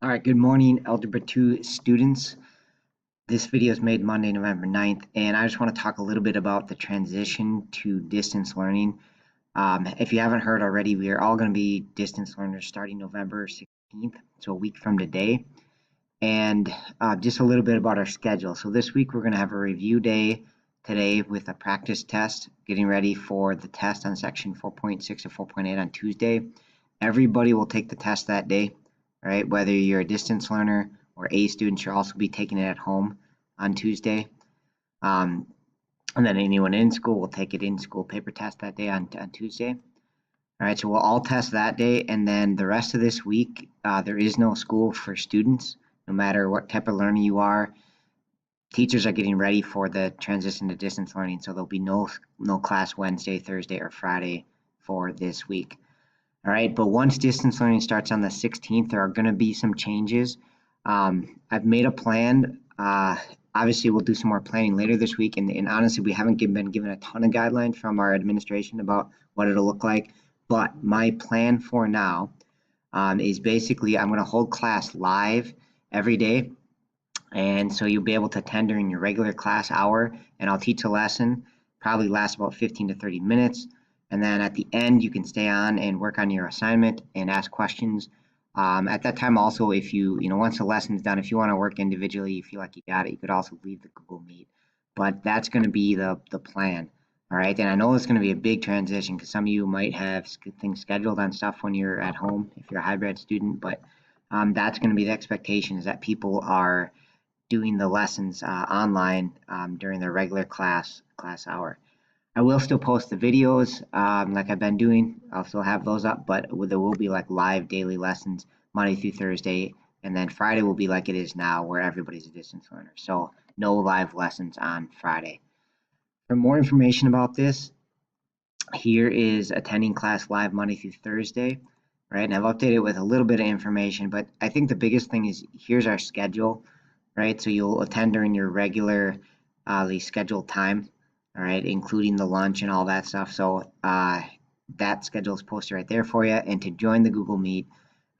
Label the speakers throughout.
Speaker 1: All right, good morning, Algebra II students. This video is made Monday, November 9th, and I just want to talk a little bit about the transition to distance learning. If you haven't heard already, we are all going to be distance learners starting November 16th, so a week from today. And just a little bit about our schedule. So this week we're going to have a review day today with a practice test, getting ready for the test on section 4.6 or 4.8 on Tuesday. Everybody will take the test that day. Right? Whether you're a distance learner or A student, you'll also be taking it at home on Tuesday. And then anyone in school will take it in school paper test that day on Tuesday. All right, so we'll all test that day, and then the rest of this week, there is no school for students, no matter what type of learner you are. Teachers are getting ready for the transition to distance learning, so there'll be no class Wednesday, Thursday, or Friday for this week. All right, but once distance learning starts on the 16th, there are going to be some changes. I've made a plan. Obviously, we'll do some more planning later this week, and honestly, we haven't been given a ton of guidelines from our administration about what it'll look like. But my plan for now is basically I'm going to hold class live every day, and so you'll be able to attend during your regular class hour, and I'll teach a lesson, probably lasts about 15 to 30 minutes. And then at the end, you can stay on and work on your assignment and ask questions. At that time, also, if once the lesson's done, if you want to work individually, you feel like you got it, you could also leave the Google Meet. But that's going to be the plan. All right. And I know it's going to be a big transition because some of you might have things scheduled on stuff when you're at home if you're a hybrid student. But that's going to be the expectation, is that people are doing the lessons online during their regular class hour. I will still post the videos like I've been doing. I'll still have those up, but there will be like live daily lessons Monday through Thursday, and then Friday will be like it is now, where everybody's a distance learner. So no live lessons on Friday. For more information about this, here is attending class live Monday through Thursday, right? And I've updated it with a little bit of information, but I think the biggest thing is here's our schedule, right? So you'll attend during your regularly scheduled time. All right, including the lunch and all that stuff. So that schedule is posted right there for you. And to join the Google Meet,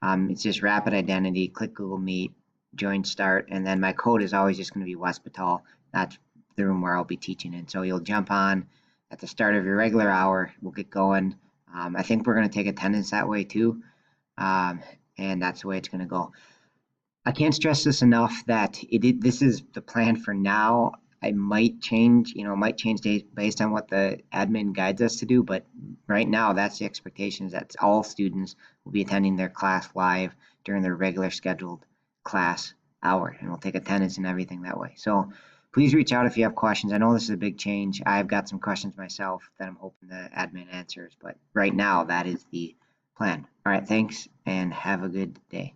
Speaker 1: it's just Rapid Identity, click Google Meet, join Start, and then my code is always just going to be West Batal. That's the room where I'll be teaching in. So you'll jump on at the start of your regular hour. We'll get going. I think we're going to take attendance that way too, and that's the way it's going to go. I can't stress this enough that this is the plan for now. It might change, might change based on what the admin guides us to do, but right now that's the expectation, is that all students will be attending their class live during their regular scheduled class hour, and we'll take attendance and everything that way. So please reach out if you have questions. I know this is a big change. I've got some questions myself that I'm hoping the admin answers, but right now that is the plan. All right, thanks, and have a good day.